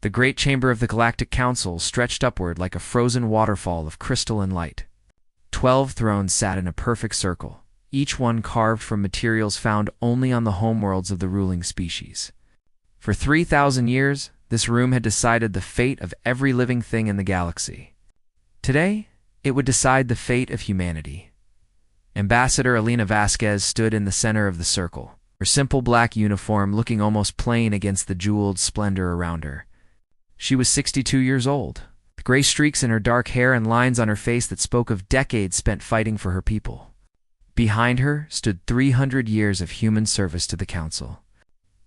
The great chamber of the Galactic Council stretched upward like a frozen waterfall of crystalline light. 12 thrones sat in a perfect circle, each one carved from materials found only on the homeworlds of the ruling species. For 3,000 years, this room had decided the fate of every living thing in the galaxy. Today, it would decide the fate of humanity. Ambassador Alina Vasquez stood in the center of the circle, her simple black uniform looking almost plain against the jeweled splendor around her. She was 62 years old, the gray streaks in her dark hair and lines on her face that spoke of decades spent fighting for her people. Behind her stood 300 years of human service to the Council.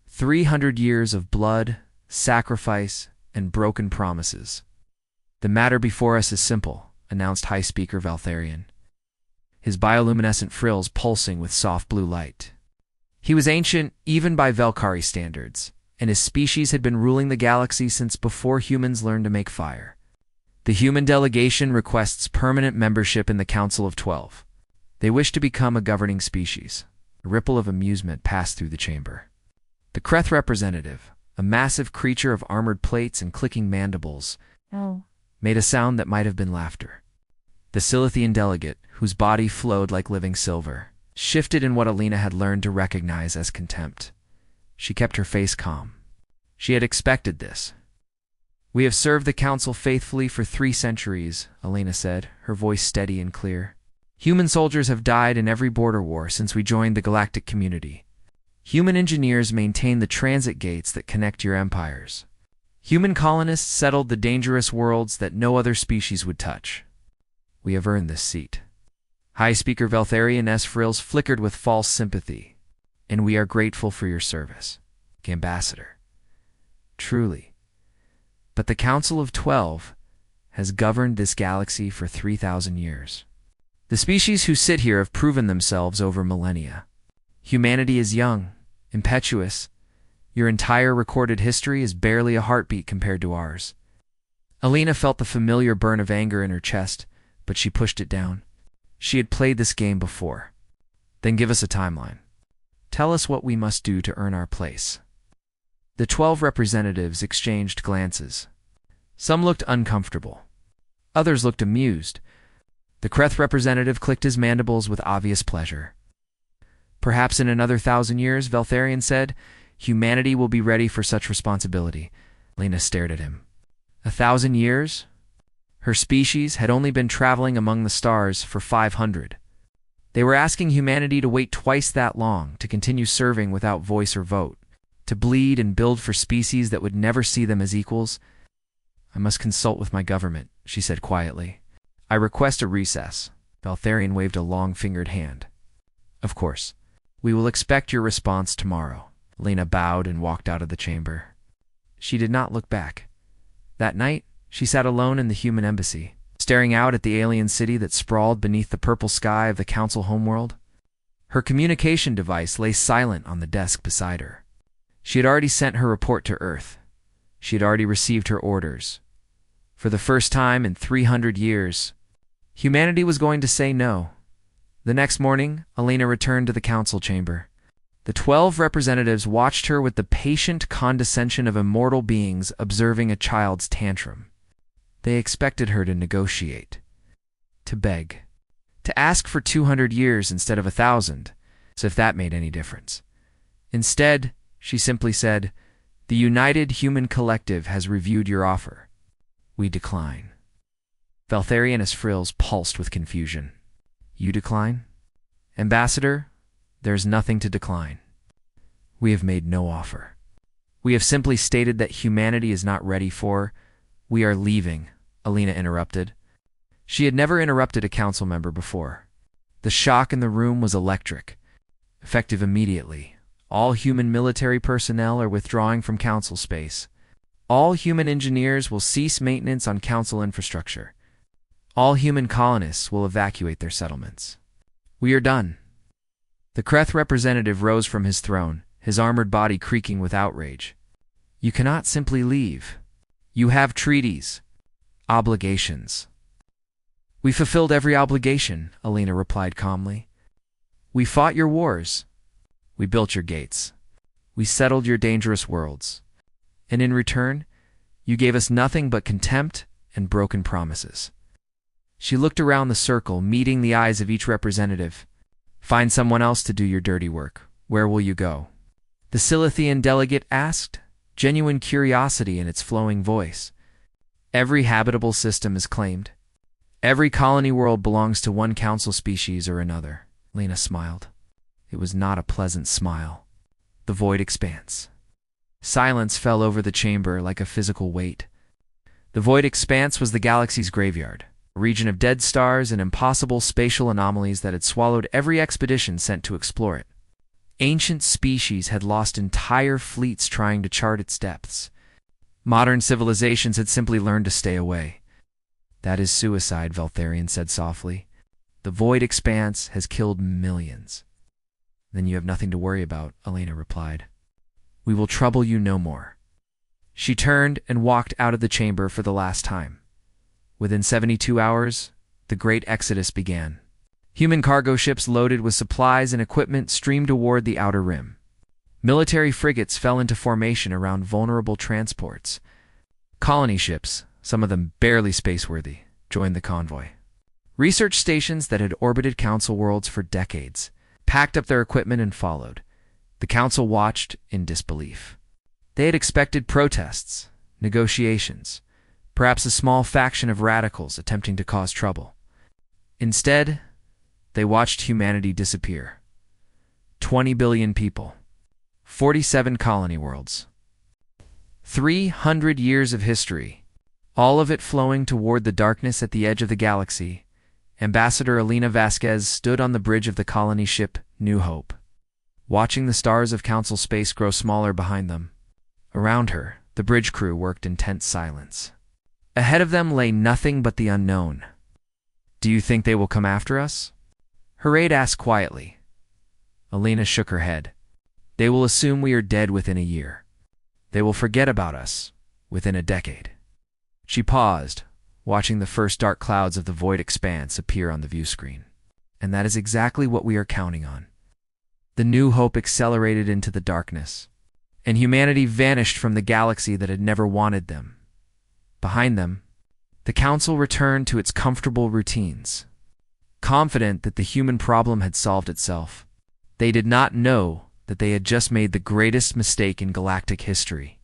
300 years of blood, sacrifice, and broken promises. "The matter before us is simple," announced High Speaker Valtharion, his bioluminescent frills pulsing with soft blue light. He was ancient even by Velkari standards, and his species had been ruling the galaxy since before humans learned to make fire. The human delegation requests permanent membership in the Council of 12. They wish to become a governing species. A ripple of amusement passed through the chamber. The Kreth representative, a massive creature of armored plates and clicking mandibles, made a sound that might have been laughter. The Silithian delegate, whose body flowed like living silver, shifted in what Alina had learned to recognize as contempt. She kept her face calm. She had expected this. "We have served the Council faithfully for 3 centuries, Alina said, her voice steady and clear. "Human soldiers have died in every border war since we joined the galactic community. Human engineers maintain the transit gates that connect your empires. Human colonists settled the dangerous worlds that no other species would touch. We have earned this seat." High Speaker Valtharion's frills flickered with false sympathy. "And we are grateful for your service, Ambassador. Truly. But the Council of 12 has governed this galaxy for 3,000 years. The species who sit here have proven themselves over millennia. Humanity is young, impetuous. Your entire recorded history is barely a heartbeat compared to ours." Alina felt the familiar burn of anger in her chest, but she pushed it down. She had played this game before. "Then give us a timeline. Tell us what we must do to earn our place." The 12 representatives exchanged glances. Some looked uncomfortable. Others looked amused. The Kreth representative clicked his mandibles with obvious pleasure. "Perhaps in another 1,000 years," Valtharion said, "humanity will be ready for such responsibility." Lena stared at him. 1,000 years? Her species had only been traveling among the stars for 500. They were asking humanity to wait twice that long, to continue serving without voice or vote, to bleed and build for species that would never see them as equals. "I must consult with my government," she said quietly. "I request a recess." Valtharion waved a long-fingered hand. "Of course. We will expect your response tomorrow." Lena bowed and walked out of the chamber. She did not look back. That night, she sat alone in the human embassy, staring out at the alien city that sprawled beneath the purple sky of the Council homeworld. Her communication device lay silent on the desk beside her. She had already sent her report to Earth. She had already received her orders. For the first time in 300 years, humanity was going to say no. The next morning, Alina returned to the Council chamber. The 12 representatives watched her with the patient condescension of immortal beings observing a child's tantrum. They expected her to negotiate, to beg, to ask for 200 years instead of 1,000, as if that made any difference. Instead, she simply said, "The United Human Collective has reviewed your offer. We decline." Valtharion's frills pulsed with confusion. "You decline? Ambassador, there's nothing to decline. We have made no offer. We have simply stated that humanity is not ready for—" "We are leaving," Alina interrupted. She had never interrupted a council member before. The shock in the room was electric, effective immediately. All human military personnel are withdrawing from council space. All human engineers will cease maintenance on council infrastructure. All human colonists will evacuate their settlements. We are done. The Kreth representative rose from his throne, his armored body creaking with outrage. "You cannot simply leave. You have treaties, obligations." "We fulfilled every obligation," Alina replied calmly. "We fought your wars. We built your gates. We settled your dangerous worlds. And in return, You gave us nothing but contempt and broken promises." She looked around the circle, meeting the eyes of each representative. "Find someone else to do your dirty work. Where will you go?" The Silithian delegate asked, genuine curiosity in its flowing voice. "Every habitable system is claimed. Every colony world belongs to one council species or another." Lena smiled. It was not a pleasant smile. The void expanse. Silence fell over the chamber like a physical weight. The void expanse was the galaxy's graveyard, a region of dead stars and impossible spatial anomalies that had swallowed every expedition sent to explore it. Ancient species had lost entire fleets trying to chart its depths. Modern civilizations had simply learned to stay away. "That is suicide," Valtharion said softly. "The void expanse has killed millions." "Then you have nothing to worry about," Elena replied. "We will trouble you no more." She turned and walked out of the chamber for the last time. Within 72 hours, the great exodus began. Human cargo ships loaded with supplies and equipment streamed toward the outer rim. Military frigates fell into formation around vulnerable transports. Colony ships, some of them barely spaceworthy, joined the convoy. Research stations that had orbited council worlds for decades packed up their equipment and followed. The council watched in disbelief. They had expected protests, negotiations, perhaps a small faction of radicals attempting to cause trouble. Instead, they watched humanity disappear. 20 billion people, 47 colony worlds, 300 years of history, all of it flowing toward the darkness at the edge of the galaxy. Ambassador Elena Vasquez stood on the bridge of the colony ship New Hope, watching the stars of council space grow smaller behind them. Around her, the bridge crew worked in tense silence. Ahead of them lay nothing but the unknown. "Do you think they will come after us?" Harade asked quietly. Elena shook her head. "They will assume we are dead within a year. They will forget about us within a decade." She paused, watching the first dark clouds of the void expanse appear on the view screen. "And that is exactly what we are counting on." The New Hope accelerated into the darkness, and humanity vanished from the galaxy that had never wanted them. Behind them, the council returned to its comfortable routines, confident that the human problem had solved itself. They did not know that they had just made the greatest mistake in galactic history.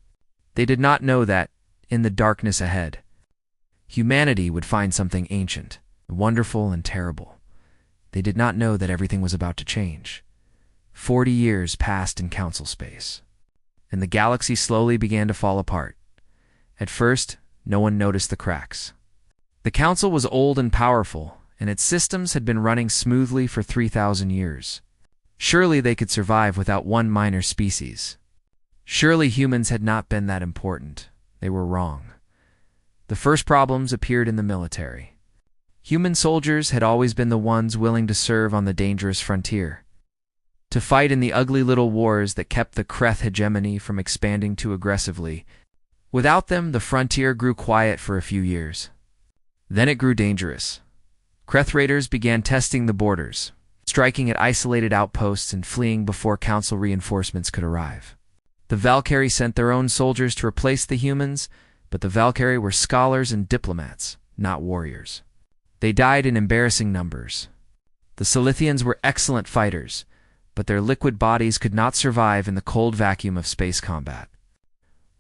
They did not know that, in the darkness ahead, humanity would find something ancient, wonderful, and terrible. They did not know that everything was about to change. 40 years passed in council space, and the galaxy slowly began to fall apart. At first, no one noticed the cracks. The council was old and powerful, and its systems had been running smoothly for 3,000 years. Surely they could survive without one minor species. Surely humans had not been that important. They were wrong. The first problems appeared in the military. Human soldiers had always been the ones willing to serve on the dangerous frontier, to fight in the ugly little wars that kept the Kreth hegemony from expanding too aggressively. Without them, the frontier grew quiet for a few years. Then it grew dangerous. Kreth raiders began testing the borders, striking at isolated outposts and fleeing before council reinforcements could arrive. The Valkyrie sent their own soldiers to replace the humans, but the Valkyrie were scholars and diplomats, not warriors. They died in embarrassing numbers. The Silithians were excellent fighters, but their liquid bodies could not survive in the cold vacuum of space combat.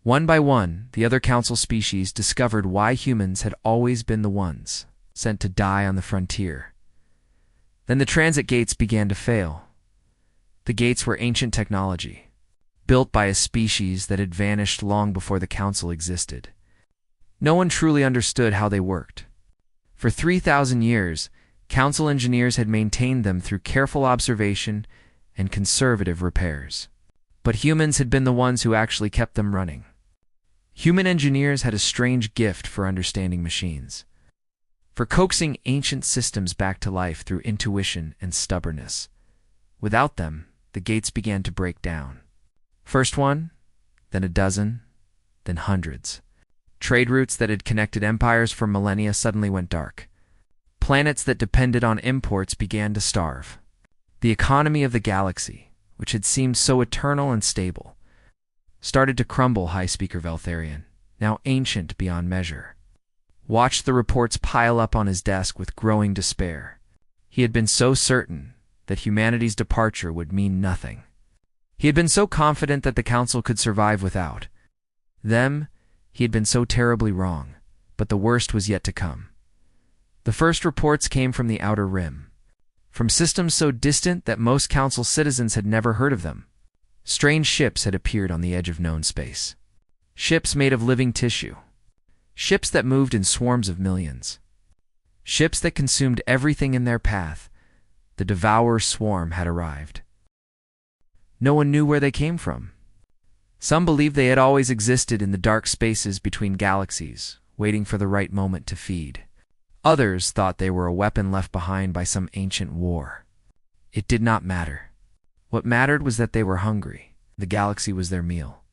One by one, the other council species discovered why humans had always been the ones sent to die on the frontier. Then the transit gates began to fail. The gates were ancient technology, built by a species that had vanished long before the council existed. No one truly understood how they worked. For 3,000 years, council engineers had maintained them through careful observation and conservative repairs. But humans had been the ones who actually kept them running. Human engineers had a strange gift for understanding machines, for coaxing ancient systems back to life through intuition and stubbornness. Without them, the gates began to break down. First one, then a dozen, then hundreds. Trade routes that had connected empires for millennia suddenly went dark. Planets that depended on imports began to starve. The economy of the galaxy, which had seemed so eternal and stable, started to crumble. High Speaker Valtharion, now ancient beyond measure, watched the reports pile up on his desk with growing despair. He had been so certain that humanity's departure would mean nothing. He had been so confident that the Council could survive without them. He had been so terribly wrong, but the worst was yet to come. The first reports came from the Outer Rim, from systems so distant that most Council citizens had never heard of them. Strange ships had appeared on the edge of known space. Ships made of living tissue. Ships that moved in swarms of millions. Ships that consumed everything in their path. The Devourer swarm had arrived. No one knew where they came from. Some believed they had always existed in the dark spaces between galaxies, waiting for the right moment to feed. Others thought they were a weapon left behind by some ancient war. It did not matter. What mattered was that they were hungry. The galaxy was their meal.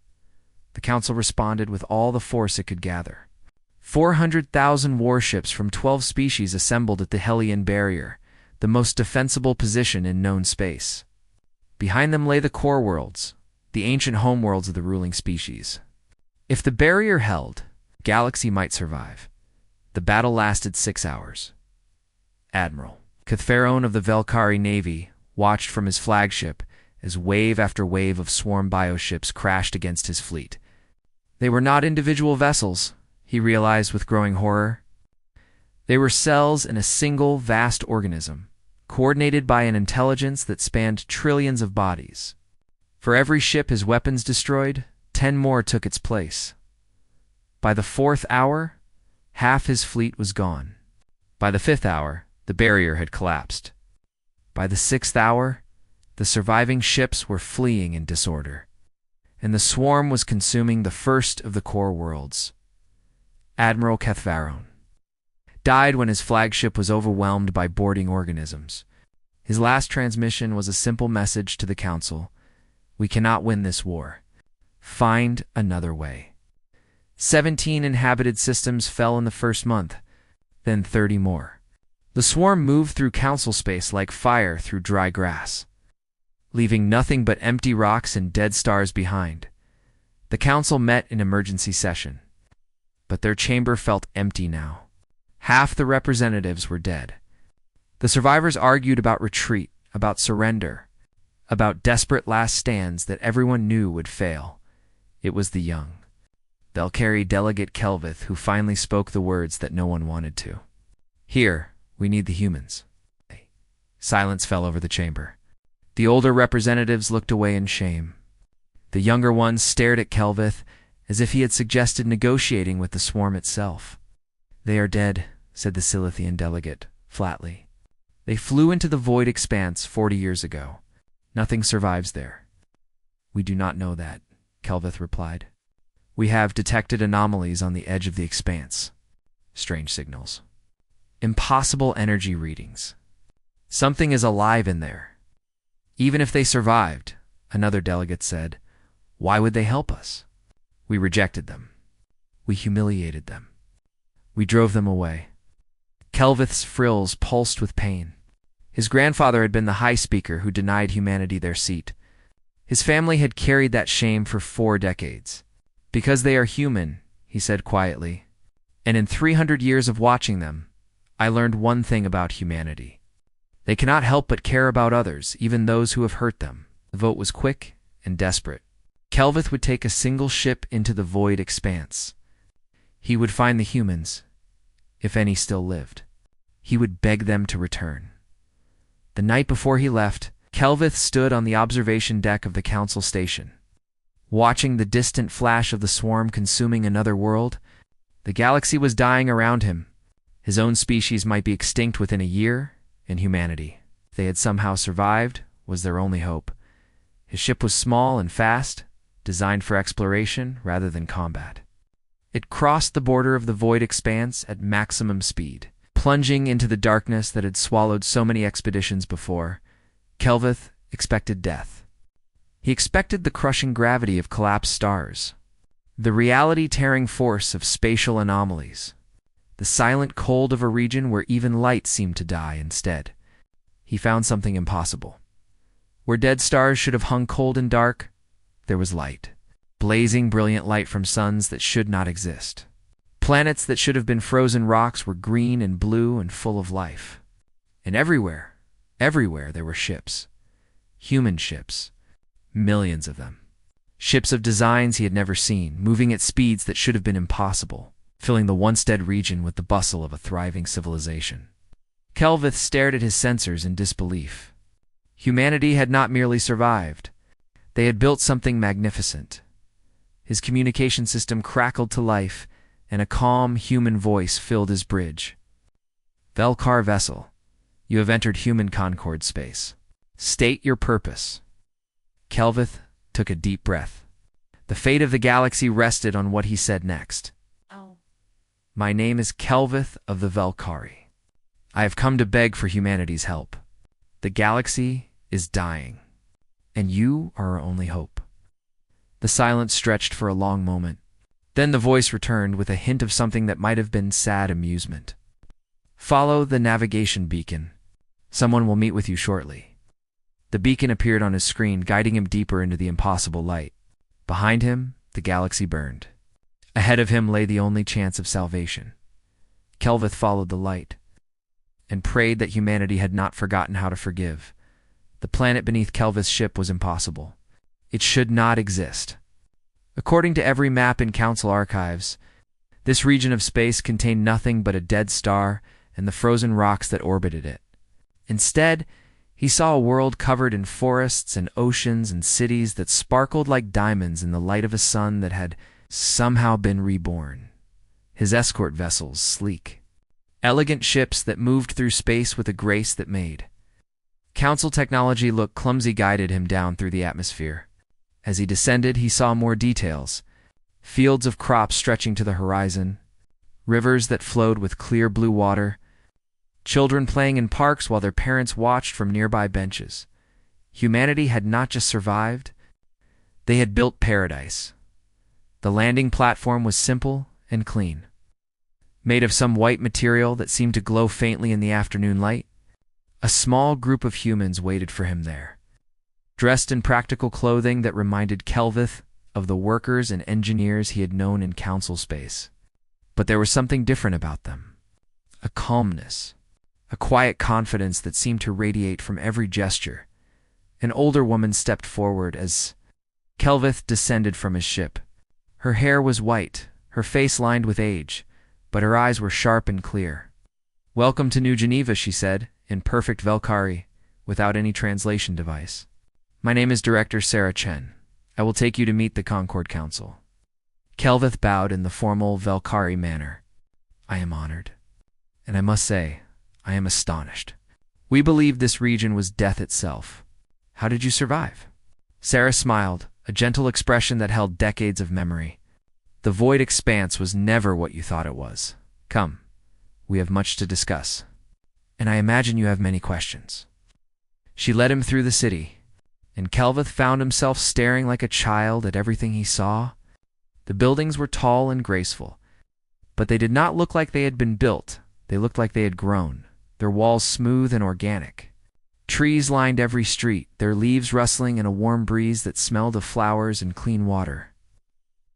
The Council responded with all the force it could gather. 400,000 warships from 12 species assembled at the Hellion Barrier, the most defensible position in known space. Behind them lay the core worlds, the ancient homeworlds of the ruling species. If the barrier held, the galaxy might survive. The battle lasted 6 hours. Admiral Cathpharon of the Velkari Navy watched from his flagship as wave after wave of swarm bioships crashed against his fleet. They were not individual vessels, he realized with growing horror. They were cells in a single vast organism, coordinated by an intelligence that spanned trillions of bodies. For every ship his weapons destroyed, 10 more took its place. By the 4th hour, half his fleet was gone. By the 5th hour, the barrier had collapsed. By the 6th hour, the surviving ships were fleeing in disorder, and the swarm was consuming the first of the core worlds. Admiral Cathpharon died when his flagship was overwhelmed by boarding organisms. His last transmission was a simple message to the Council: "We cannot win this war. Find another way." 17 inhabited systems fell in the first month, then 30 more. The swarm moved through Council space like fire through dry grass, leaving nothing but empty rocks and dead stars behind. The Council met in emergency session, but their chamber felt empty now. Half the representatives were dead. The survivors argued about retreat, about surrender, about desperate last stands that everyone knew would fail. It was the young Velkari delegate Kelvith who finally spoke the words that no one wanted to. "Here, we need the humans." Silence fell over the chamber. The older representatives looked away in shame. The younger ones stared at Kelvith as if he had suggested negotiating with the swarm itself. "They are dead," said the Silithian delegate, flatly. "They flew into the void expanse 40 years ago. Nothing survives there." "We do not know that," Kelvith replied. "We have detected anomalies on the edge of the expanse. Strange signals. Impossible energy readings. Something is alive in there." "Even if they survived," another delegate said, "why would they help us? We rejected them. We humiliated them. We drove them away." Kelvith's frills pulsed with pain. His grandfather had been the High Speaker who denied humanity their seat. His family had carried that shame for 4 decades. "Because they are human," he said quietly, "and in 300 years of watching them, I learned one thing about humanity. They cannot help but care about others, even those who have hurt them." The vote was quick and desperate. Kelvith would take a single ship into the void expanse. He would find the humans, if any still lived. He would beg them to return. The night before he left, Kelvith stood on the observation deck of the Council station. Watching the distant flash of the swarm consuming another world, the galaxy was dying around him. His own species might be extinct within a year, and humanity, if they had somehow survived, was their only hope. His ship was small and fast, designed for exploration rather than combat. It crossed the border of the void expanse at maximum speed, plunging into the darkness that had swallowed so many expeditions before. Kelvith expected death. He expected the crushing gravity of collapsed stars, the reality-tearing force of spatial anomalies, the silent cold of a region where even light seemed to die. Instead, he found something impossible. Where dead stars should have hung cold and dark, there was light. blazing brilliant light from suns that should not exist. Planets that should have been frozen rocks were green and blue and full of life. And everywhere there were ships. Human ships. Millions of them. Ships of designs he had never seen, moving at speeds that should have been impossible, filling the once dead region with the bustle of a thriving civilization. Kelvith stared at his sensors in disbelief. Humanity had not merely survived. They had built something magnificent. His communication system crackled to life, and a calm human voice filled his bridge. "Velkar vessel, you have entered human Concord space. State your purpose." Kelvith took a deep breath. The fate of the galaxy rested on what he said next. "My name is Kelvith of the Velkari. I have come to beg for humanity's help. The galaxy is dying, and you are our only hope." The silence stretched for a long moment. Then the voice returned with a hint of something that might have been sad amusement. "Follow the navigation beacon. Someone will meet with you shortly." The beacon appeared on his screen, guiding him deeper into the impossible light. Behind him, the galaxy burned. Ahead of him lay the only chance of salvation. Kelvith followed the light and prayed that humanity had not forgotten how to forgive. The planet beneath Kelvith's ship was impossible. It should not exist. According to every map in Council archives, this region of space contained nothing but a dead star and the frozen rocks that orbited it. Instead, he saw a world covered in forests and oceans and cities that sparkled like diamonds in the light of a sun that had somehow been reborn. His escort vessels, sleek, elegant ships that moved through space with a grace that made Council technology look clumsy, guided him down through the atmosphere. As he descended, he saw more details. Fields of crops stretching to the horizon, rivers that flowed with clear blue water, children playing in parks while their parents watched from nearby benches. Humanity had not just survived, they had built paradise. The landing platform was simple and clean. Made of some white material that seemed to glow faintly in the afternoon light, a small group of humans waited for him there. Dressed in practical clothing that reminded Kelvith of the workers and engineers he had known in Council space. But there was something different about them. A calmness, a quiet confidence that seemed to radiate from every gesture. An older woman stepped forward as Kelvith descended from his ship. Her hair was white, her face lined with age, but her eyes were sharp and clear. "Welcome to New Geneva," she said, in perfect Velkari, without any translation device. "My name is Director Sarah Chen. I will take you to meet the Concord Council." Kelvith bowed in the formal Velkari manner. "I am honored. And I must say, I am astonished. We believed this region was death itself. How did you survive?" Sarah smiled, a gentle expression that held decades of memory. "The void expanse was never what you thought it was. Come, we have much to discuss. And I imagine you have many questions." She led him through the city, and Kelvith found himself staring like a child at everything he saw. The buildings were tall and graceful, but they did not look like they had been built. They looked like they had grown, their walls smooth and organic. Trees lined every street, their leaves rustling in a warm breeze that smelled of flowers and clean water.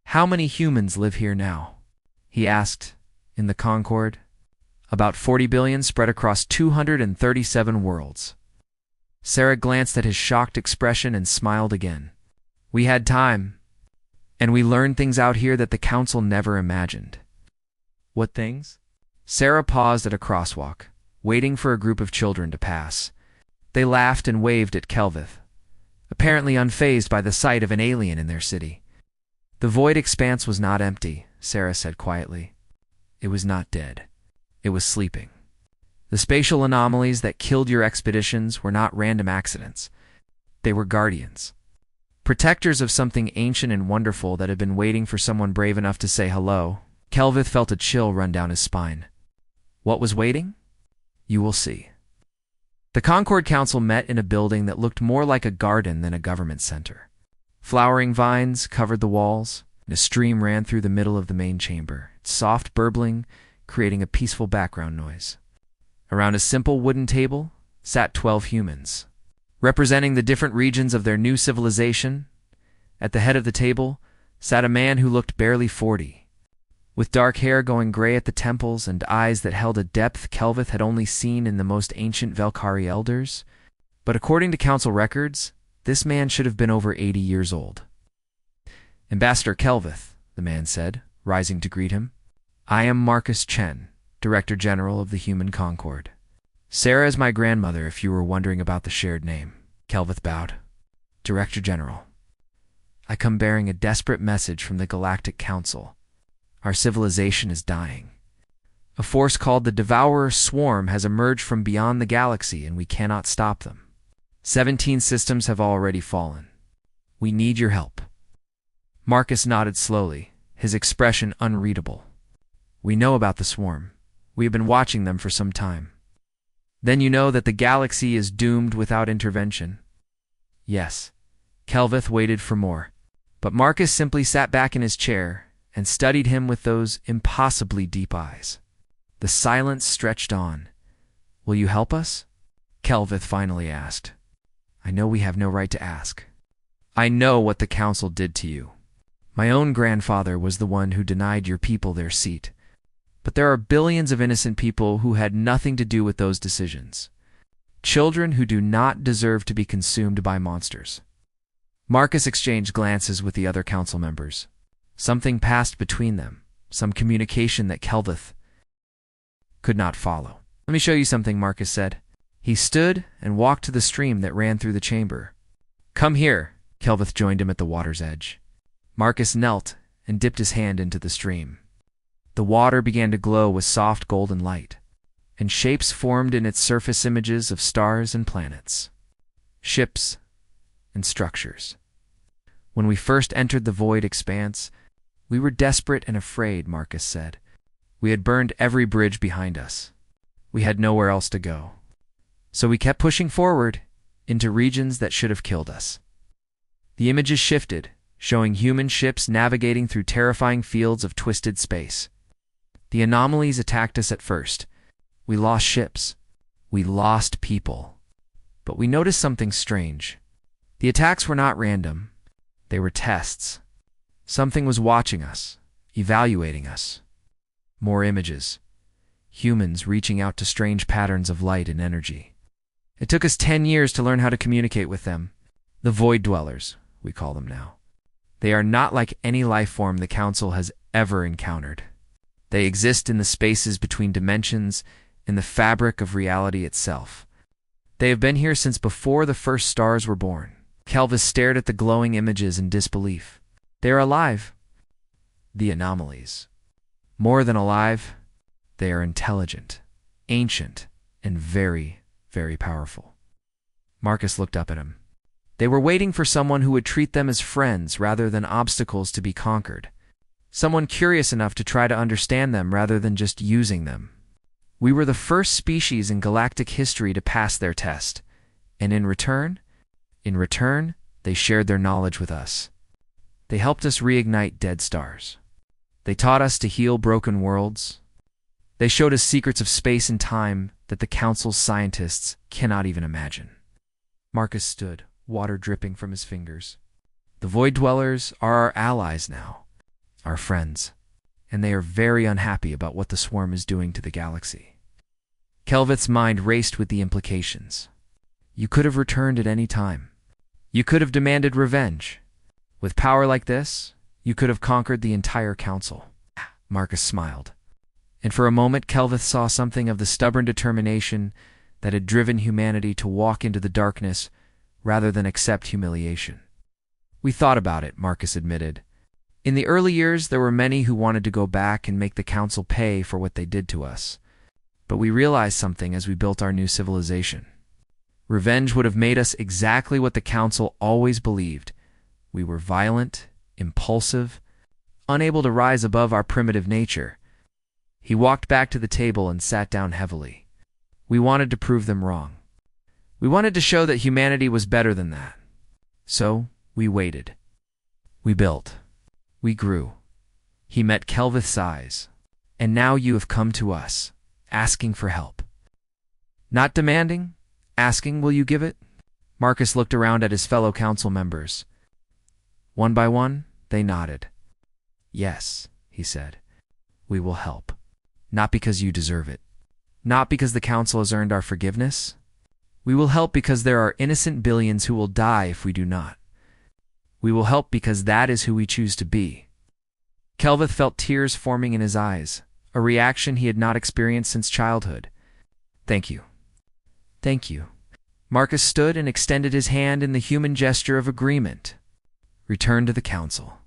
"How many humans live here now?" he asked, in the Concord. "About 40 billion spread across 237 worlds." Sarah glanced at his shocked expression and smiled again. "We had time, and we learned things out here that the Council never imagined." "What things?" Sarah paused at a crosswalk, waiting for a group of children to pass. They laughed and waved at Kelvith, apparently unfazed by the sight of an alien in their city. "The void expanse was not empty," Sarah said quietly. "It was not dead. It was sleeping. The spatial anomalies that killed your expeditions were not random accidents. They were guardians. Protectors of something ancient and wonderful that had been waiting for someone brave enough to say hello." Kelvith felt a chill run down his spine. What was waiting? You will see. The Concord Council met in a building that looked more like a garden than a government center. Flowering vines covered the walls, and a stream ran through the middle of the main chamber, its soft burbling creating a peaceful background noise. Around a simple wooden table sat 12 humans, representing the different regions of their new civilization. At the head of the table, sat a man who looked barely 40. With dark hair going gray at the temples and eyes that held a depth Kelvith had only seen in the most ancient Velkari elders. But according to council records, this man should have been over 80 years old. "Ambassador Kelvith," the man said, rising to greet him. "I am Marcus Chen, Director General of the Human Concord. Sarah is my grandmother, if you were wondering about the shared name." Kelvith bowed. "Director General, I come bearing a desperate message from the Galactic Council. Our civilization is dying. A force called the Devourer Swarm has emerged from beyond the galaxy, and we cannot stop them. 17 systems have already fallen. We need your help." Marcus nodded slowly, his expression unreadable. "We know about the swarm. We have been watching them for some time." "Then you know that the galaxy is doomed without intervention?" "Yes." Kelvith waited for more, but Marcus simply sat back in his chair and studied him with those impossibly deep eyes. The silence stretched on. "Will you help us?" Kelvith finally asked. "I know we have no right to ask. I know what the council did to you. My own grandfather was the one who denied your people their seat. But there are billions of innocent people who had nothing to do with those decisions. Children who do not deserve to be consumed by monsters." Marcus exchanged glances with the other council members. Something passed between them, some communication that Kelvith could not follow. "Let me show you something," Marcus said. He stood and walked to the stream that ran through the chamber. "Come here." Kelvith joined him at the water's edge. Marcus knelt and dipped his hand into the stream. The water began to glow with soft golden light, and shapes formed in its surface, images of stars and planets, ships and structures. "When we first entered the void expanse, we were desperate and afraid," Marcus said. "We had burned every bridge behind us. We had nowhere else to go. So we kept pushing forward into regions that should have killed us." The images shifted, showing human ships navigating through terrifying fields of twisted space. "The anomalies attacked us at first. We lost ships. We lost people. But we noticed something strange. The attacks were not random. They were tests. Something was watching us, evaluating us." More images. Humans reaching out to strange patterns of light and energy. "It took us 10 years to learn how to communicate with them. The Void Dwellers, we call them now. They are not like any life form the Council has ever encountered. They exist in the spaces between dimensions, in the fabric of reality itself. They have been here since before the first stars were born." Kelvith stared at the glowing images in disbelief. "They are alive." "The anomalies. More than alive, they are intelligent, ancient, and very, very powerful." Marcus looked up at him. "They were waiting for someone who would treat them as friends rather than obstacles to be conquered. Someone curious enough to try to understand them rather than just using them. We were the first species in galactic history to pass their test, and in return, they shared their knowledge with us. They helped us reignite dead stars. They taught us to heal broken worlds. They showed us secrets of space and time that the Council's scientists cannot even imagine." Marcus stood, water dripping from his fingers. "The Void Dwellers are our allies now, our friends, and they are very unhappy about what the swarm is doing to the galaxy." Kelvith's mind raced with the implications. "You could have returned at any time. You could have demanded revenge. With power like this, you could have conquered the entire Council." Marcus smiled, and for a moment Kelvith saw something of the stubborn determination that had driven humanity to walk into the darkness rather than accept humiliation. "We thought about it," Marcus admitted. "In the early years, there were many who wanted to go back and make the Council pay for what they did to us. But we realized something as we built our new civilization. Revenge would have made us exactly what the Council always believed. We were violent, impulsive, unable to rise above our primitive nature." He walked back to the table and sat down heavily. "We wanted to prove them wrong. We wanted to show that humanity was better than that. So we waited. We built. We grew." He met Kelvith's eyes. "And now you have come to us, asking for help. Not demanding, asking, will you give it?" Marcus looked around at his fellow council members. One by one, They nodded. "Yes," he said, "we will help. Not because you deserve it. Not because the Council has earned our forgiveness. We will help because there are innocent billions who will die if we do not. We will help because that is who we choose to be." Kelvith felt tears forming in his eyes, a reaction he had not experienced since childhood. "Thank you. Thank you." Marcus stood and extended his hand in the human gesture of agreement. "Return to the Council.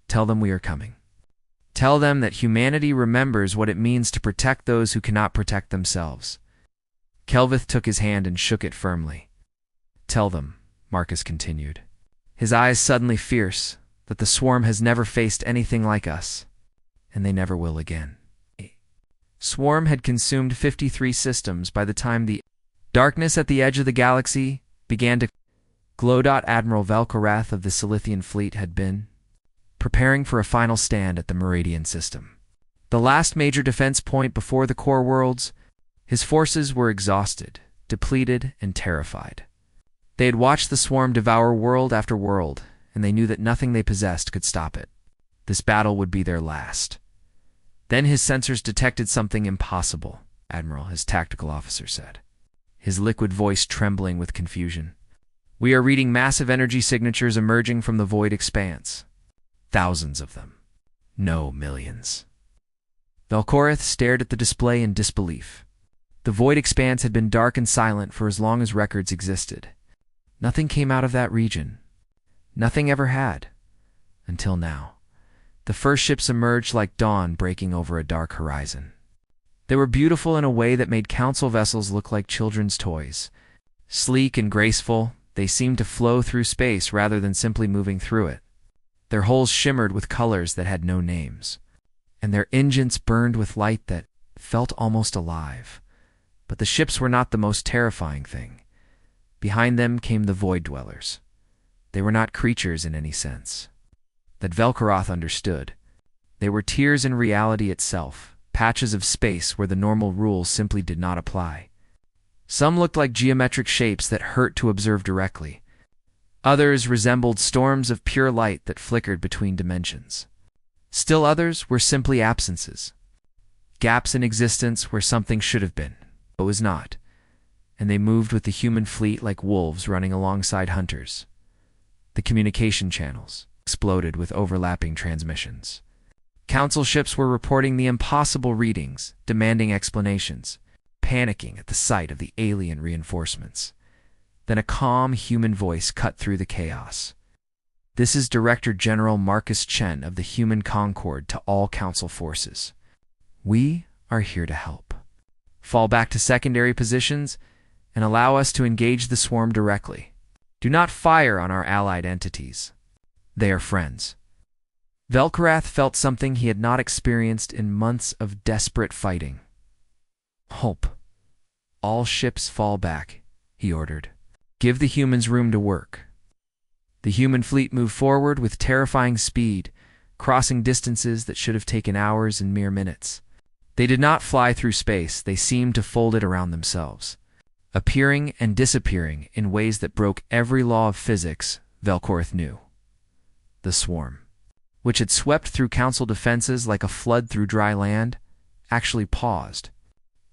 Tell them we are coming. Tell them that humanity remembers what it means to protect those who cannot protect themselves." Kelvith took his hand and shook it firmly. "Tell them," Marcus continued, his eyes suddenly fierce, "that the swarm has never faced anything like us, and they never will again." Swarm had consumed 53 systems by the time the darkness at the edge of the galaxy began to glow. Admiral Velkorath of the Silithian fleet had been preparing for a final stand at the Meridian system, the last major defense point before the core worlds. His forces were exhausted, depleted, and terrified. They had watched the swarm devour world after world, and they knew that nothing they possessed could stop it. This battle would be their last. Then his sensors detected something impossible, Admiral, his tactical officer said, his liquid voice trembling with confusion. "We are reading massive energy signatures emerging from the void expanse. Thousands of them. No, millions." Velkorath stared at the display in disbelief. The void expanse had been dark and silent for as long as records existed. Nothing came out of that region. Nothing ever had. Until now. The first ships emerged like dawn breaking over a dark horizon. They were beautiful in a way that made council vessels look like children's toys. Sleek and graceful, they seemed to flow through space rather than simply moving through it. Their hulls shimmered with colors that had no names, and their engines burned with light that felt almost alive. But the ships were not the most terrifying thing. Behind them came the Void Dwellers. They were not creatures in any sense. That Velkorath understood. They were tiers in reality itself, patches of space where the normal rules simply did not apply. Some looked like geometric shapes that hurt to observe directly. Others resembled storms of pure light that flickered between dimensions. Still others were simply absences. Gaps in existence where something should have been, but was not. And they moved with the human fleet like wolves running alongside hunters. The communication channels exploded with overlapping transmissions. Council ships were reporting the impossible readings, demanding explanations, panicking at the sight of the alien reinforcements. Then a calm human voice cut through the chaos. "This is Director General Marcus Chen of the Human Concord to all Council forces. We are here to help. Fall back to secondary positions and allow us to engage the swarm directly. Do not fire on our allied entities. They are friends." Velkorath felt something he had not experienced in months of desperate fighting. "Hope. All ships fall back," he ordered. "Give the humans room to work." The human fleet moved forward with terrifying speed, crossing distances that should have taken hours in mere minutes. They did not fly through space, they seemed to fold it around themselves, appearing and disappearing in ways that broke every law of physics Velkorath knew. The swarm, which had swept through Council defenses like a flood through dry land, actually paused.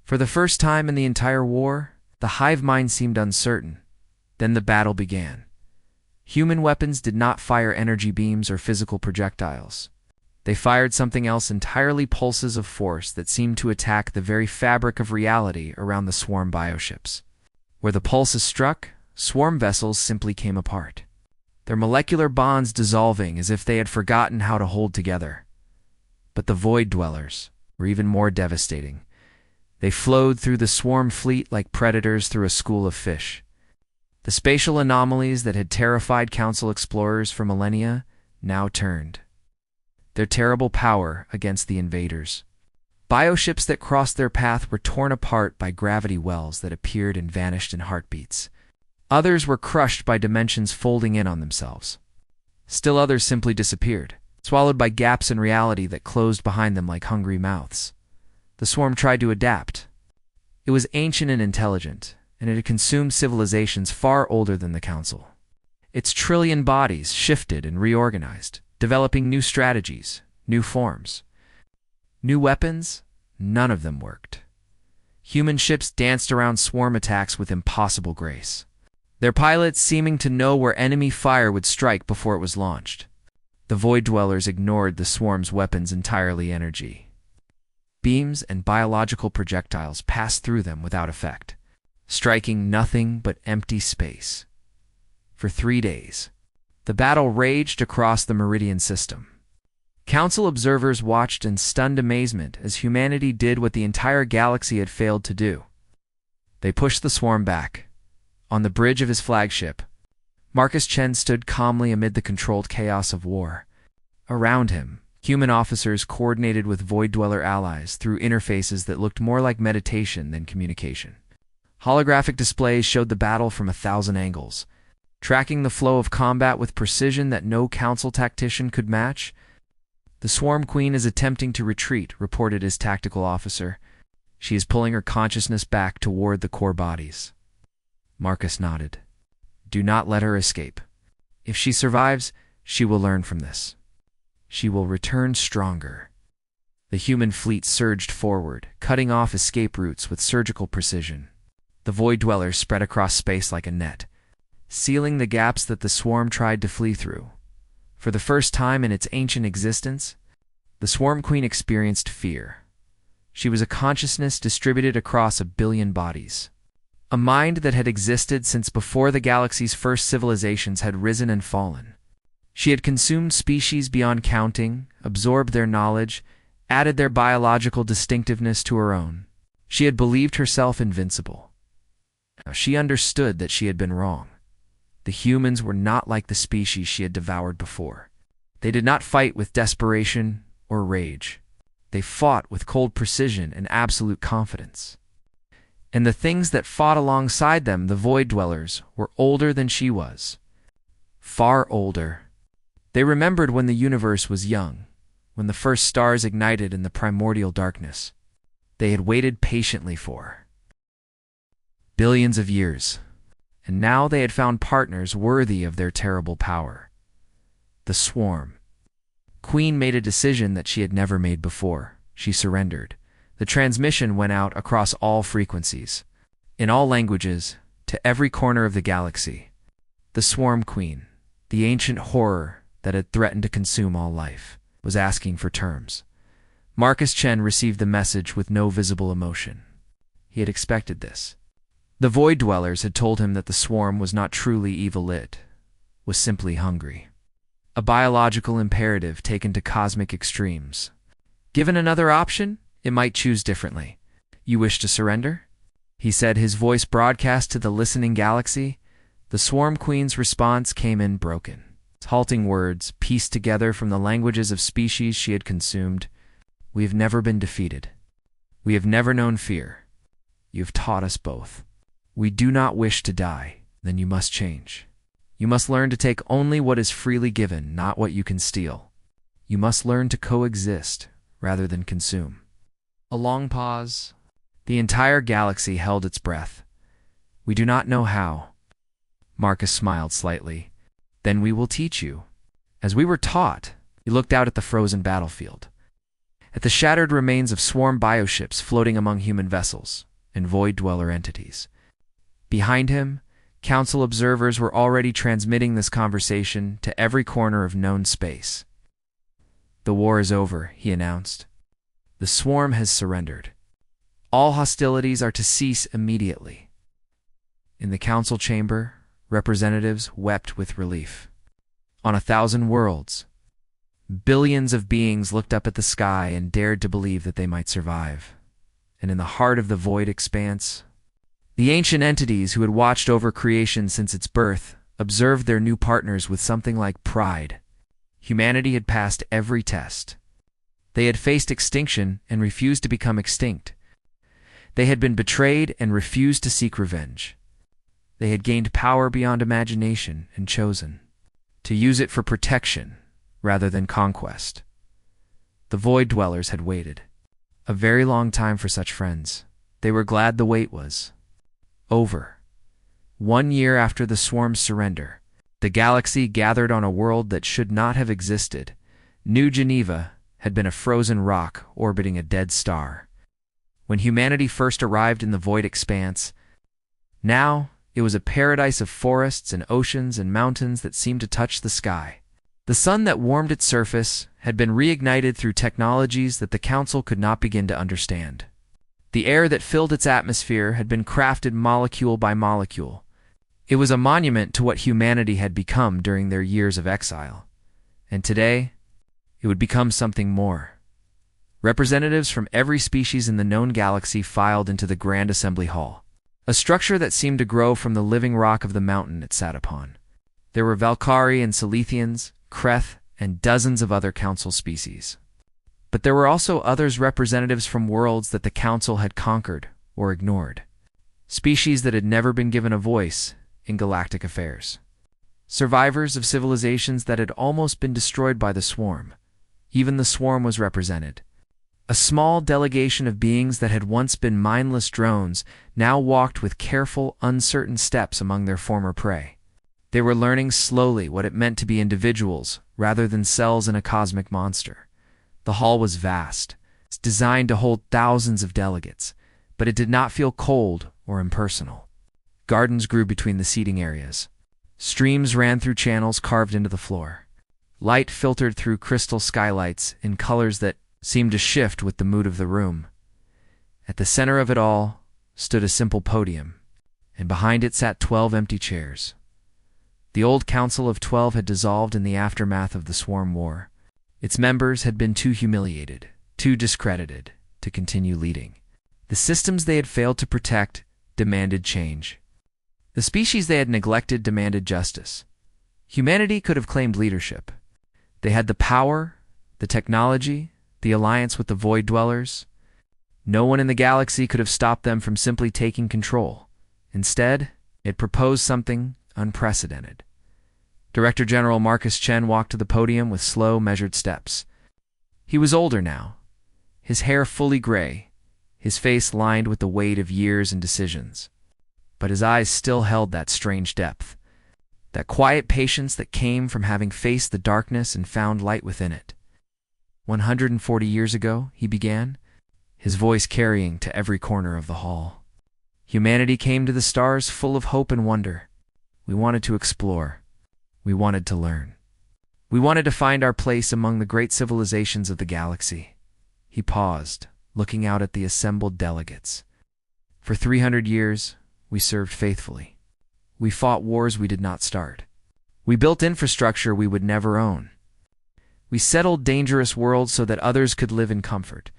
For the first time in the entire war, the hive mind seemed uncertain. Then the battle began. Human weapons did not fire energy beams or physical projectiles. They fired something else entirely, pulses of force that seemed to attack the very fabric of reality around the swarm bioships. Where the pulses struck, swarm vessels simply came apart, their molecular bonds dissolving as if they had forgotten how to hold together. But the Void Dwellers were even more devastating. They flowed through the swarm fleet like predators through a school of fish. The spatial anomalies that had terrified Council explorers for millennia now turned their terrible power against the invaders. Bioships that crossed their path were torn apart by gravity wells that appeared and vanished in heartbeats. Others were crushed by dimensions folding in on themselves. Still others simply disappeared, swallowed by gaps in reality that closed behind them like hungry mouths. The swarm tried to adapt. It was ancient and intelligent, and it had consumed civilizations far older than the Council. Its trillion bodies shifted and reorganized, developing new strategies, new forms. New weapons? None of them worked. Human ships danced around swarm attacks with impossible grace, their pilots seeming to know where enemy fire would strike before it was launched. The Void Dwellers ignored the swarm's weapons entirely. Energy beams and biological projectiles passed through them without effect, striking nothing but empty space. For 3 days, the battle raged across the Meridian system. Council observers watched in stunned amazement as humanity did what the entire galaxy had failed to do. They pushed the swarm back. On the bridge of his flagship, Marcus Chen stood calmly amid the controlled chaos of war. Around him, human officers coordinated with Void Dweller allies through interfaces that looked more like meditation than communication. Holographic displays showed the battle from 1,000 angles, tracking the flow of combat with precision that no Council tactician could match. "The Swarm Queen is attempting to retreat," reported his tactical officer. "She is pulling her consciousness back toward the core bodies." Marcus nodded. "Do not let her escape. If she survives, she will learn from this. She will return stronger." The human fleet surged forward, cutting off escape routes with surgical precision. The Void Dwellers spread across space like a net, sealing the gaps that the swarm tried to flee through. For the first time in its ancient existence, the Swarm Queen experienced fear. She was a consciousness distributed across 1 billion bodies, a mind that had existed since before the galaxy's first civilizations had risen and fallen. She had consumed species beyond counting, absorbed their knowledge, added their biological distinctiveness to her own. She had believed herself invincible. Now she understood that she had been wrong. The humans were not like the species she had devoured before. They did not fight with desperation or rage. They fought with cold precision and absolute confidence. And the things that fought alongside them, the Void Dwellers, were older than she was. Far older. They remembered when the universe was young, when the first stars ignited in the primordial darkness. They had waited patiently for billions of years. And now they had found partners worthy of their terrible power. The Swarm Queen made a decision that she had never made before. She surrendered. The transmission went out across all frequencies, in all languages, to every corner of the galaxy. The Swarm Queen, the ancient horror that had threatened to consume all life, was asking for terms. Marcus Chen received the message with no visible emotion. He had expected this. The Void Dwellers had told him that the swarm was not truly evil-lit, was simply hungry. A biological imperative taken to cosmic extremes. Given another option, it might choose differently. "You wish to surrender?" he said, his voice broadcast to the listening galaxy. The Swarm Queen's response came in broken. Halting words, pieced together from the languages of species she had consumed. "We have never been defeated. We have never known fear. You have taught us both. We do not wish to die. Then you must change. You must learn to take only what is freely given, not what you can steal. You must learn to coexist rather than consume." A long pause. The entire galaxy held its breath. "We do not know how." Marcus smiled slightly. "Then we will teach you." As we were taught, he looked out at the frozen battlefield, at the shattered remains of swarm bioships floating among human vessels and Void Dweller entities. Behind him, Council observers were already transmitting this conversation to every corner of known space. "The war is over," he announced. "The swarm has surrendered. All hostilities are to cease immediately." In the Council chamber, representatives wept with relief. On 1,000 worlds, billions of beings looked up at the sky and dared to believe that they might survive. And in the heart of the void expanse, the ancient entities who had watched over creation since its birth observed their new partners with something like pride. Humanity had passed every test. They had faced extinction and refused to become extinct. They had been betrayed and refused to seek revenge. They had gained power beyond imagination and chosen to use it for protection rather than conquest. The Void Dwellers had waited a very long time for such friends. They were glad the wait was over. 1 year after the swarm's surrender, The galaxy gathered on a world that should not have existed. New Geneva had been a frozen rock orbiting a dead star. When humanity first arrived in the void expanse, now it was a paradise of forests and oceans and mountains that seemed to touch the sky. The sun that warmed its surface had been reignited through technologies that the Council could not begin to understand. The air that filled its atmosphere had been crafted molecule by molecule. It was a monument to what humanity had become during their years of exile. And today, it would become something more. Representatives from every species in the known galaxy filed into the Grand Assembly Hall, a structure that seemed to grow from the living rock of the mountain it sat upon. There were Valkyrie and Silithians, Kreth, and dozens of other Council species. But there were also others, representatives from worlds that the Council had conquered or ignored. Species that had never been given a voice in galactic affairs. Survivors of civilizations that had almost been destroyed by the Swarm. Even the Swarm was represented. A small delegation of beings that had once been mindless drones now walked with careful, uncertain steps among their former prey. They were learning slowly what it meant to be individuals rather than cells in a cosmic monster. The hall was vast. It's designed to hold thousands of delegates, but it did not feel cold or impersonal. Gardens grew between the seating areas. Streams ran through channels carved into the floor. Light filtered through crystal skylights in colors that seemed to shift with the mood of the room. At the center of it all stood a simple podium, and behind it sat 12 empty chairs. The old Council of 12 had dissolved in the aftermath of the Swarm War. Its members had been too humiliated, too discredited, to continue leading. The systems they had failed to protect demanded change. The species they had neglected demanded justice. Humanity could have claimed leadership. They had the power, the technology, the alliance with the Void Dwellers. No one in the galaxy could have stopped them from simply taking control. Instead, it proposed something unprecedented. Director General Marcus Chen walked to the podium with slow, measured steps. He was older now, his hair fully gray, his face lined with the weight of years and decisions. But his eyes still held that strange depth, that quiet patience that came from having faced the darkness and found light within it. 140 years ago, he began, his voice carrying to every corner of the hall. Humanity came to the stars full of hope and wonder. We wanted to explore. We wanted to learn. We wanted to find our place among the great civilizations of the galaxy. He paused, looking out at the assembled delegates. For 300 years, we served faithfully. We fought wars we did not start. We built infrastructure we would never own. We settled dangerous worlds so that others could live in comfort.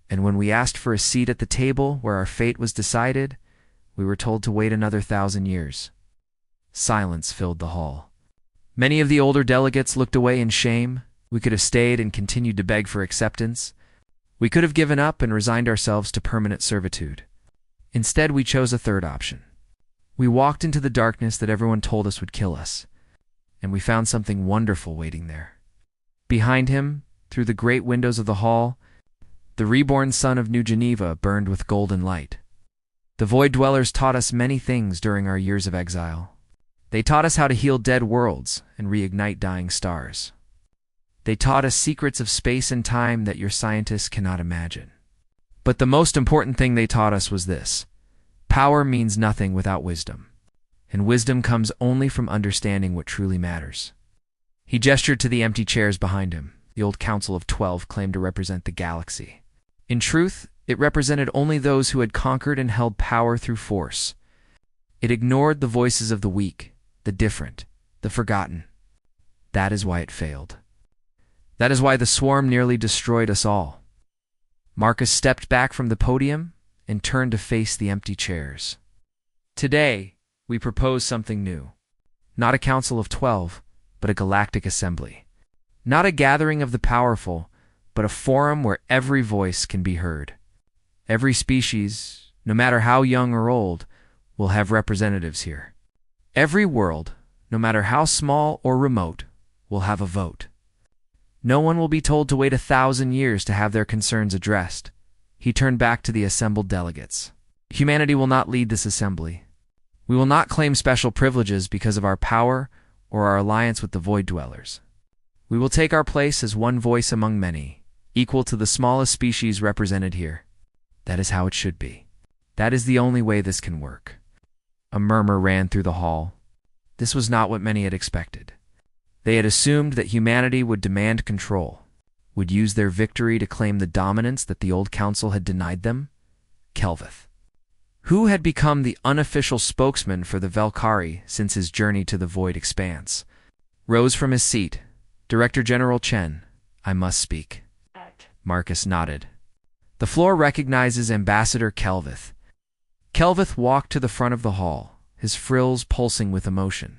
And when we asked for a seat at the table where our fate was decided, we were told to wait another 1,000 years. Silence filled the hall. Many of the older delegates looked away in shame. We could have stayed and continued to beg for acceptance. We could have given up and resigned ourselves to permanent servitude. Instead, we chose a third option. We walked into the darkness that everyone told us would kill us, and we found something wonderful waiting there. Behind him, through the great windows of the hall, the reborn sun of New Geneva burned with golden light. The Void Dwellers taught us many things during our years of exile. They taught us how to heal dead worlds and reignite dying stars. They taught us secrets of space and time that your scientists cannot imagine. But the most important thing they taught us was this: power means nothing without wisdom, and wisdom comes only from understanding what truly matters. He gestured to the empty chairs behind him. The old Council of 12 claimed to represent the galaxy. In truth, it represented only those who had conquered and held power through force. It ignored the voices of the weak, the different, the forgotten. That is why it failed. That is why the Swarm nearly destroyed us all. Marcus stepped back from the podium and turned to face the empty chairs. Today, we propose something new. Not a Council of 12, but a Galactic Assembly. Not a gathering of the powerful, but a forum where every voice can be heard. Every species, no matter how young or old, will have representatives here. Every world, no matter how small or remote, will have a vote. No one will be told to wait 1,000 years to have their concerns addressed. He turned back to the assembled delegates. Humanity will not lead this assembly. We will not claim special privileges because of our power or our alliance with the Void Dwellers. We will take our place as one voice among many, equal to the smallest species represented here. That is how it should be. That is the only way this can work. A murmur ran through the hall. This was not what many had expected. They had assumed that humanity would demand control, would use their victory to claim the dominance that the old council had denied them. Kelvith, who had become the unofficial spokesman for the Valkyrie since his journey to the Void Expanse, rose from his seat. Director General Chen, I must speak. Marcus nodded. The floor recognizes Ambassador Kelvith. Kelvith walked to the front of the hall, his frills pulsing with emotion.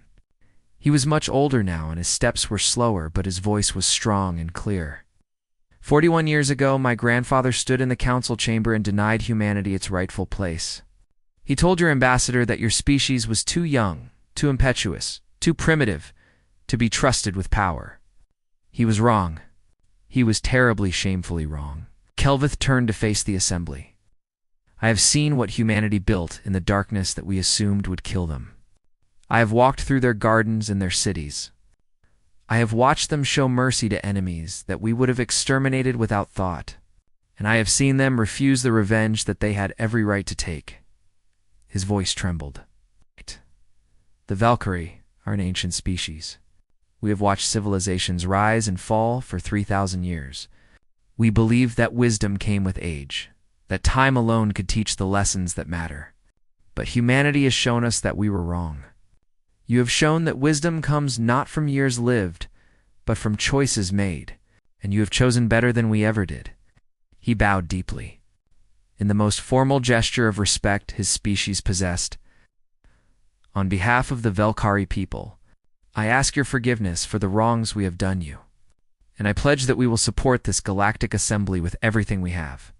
He was much older now, and his steps were slower, but his voice was strong and clear. 41 years ago, my grandfather stood in the council chamber and denied humanity its rightful place. He told your ambassador that your species was too young, too impetuous, too primitive to be trusted with power. He was wrong. He was terribly, shamefully wrong. Kelvith turned to face the assembly. I have seen what humanity built in the darkness that we assumed would kill them. I have walked through their gardens and their cities. I have watched them show mercy to enemies that we would have exterminated without thought, and I have seen them refuse the revenge that they had every right to take. His voice trembled. The Valkyrie are an ancient species. We have watched civilizations rise and fall for 3,000 years. We believed that wisdom came with age, that time alone could teach the lessons that matter. But humanity has shown us that we were wrong. You have shown that wisdom comes not from years lived, but from choices made, and you have chosen better than we ever did. He bowed deeply. In the most formal gesture of respect his species possessed, on behalf of the Valkyrie people, I ask your forgiveness for the wrongs we have done you, and I pledge that we will support this galactic assembly with everything we have.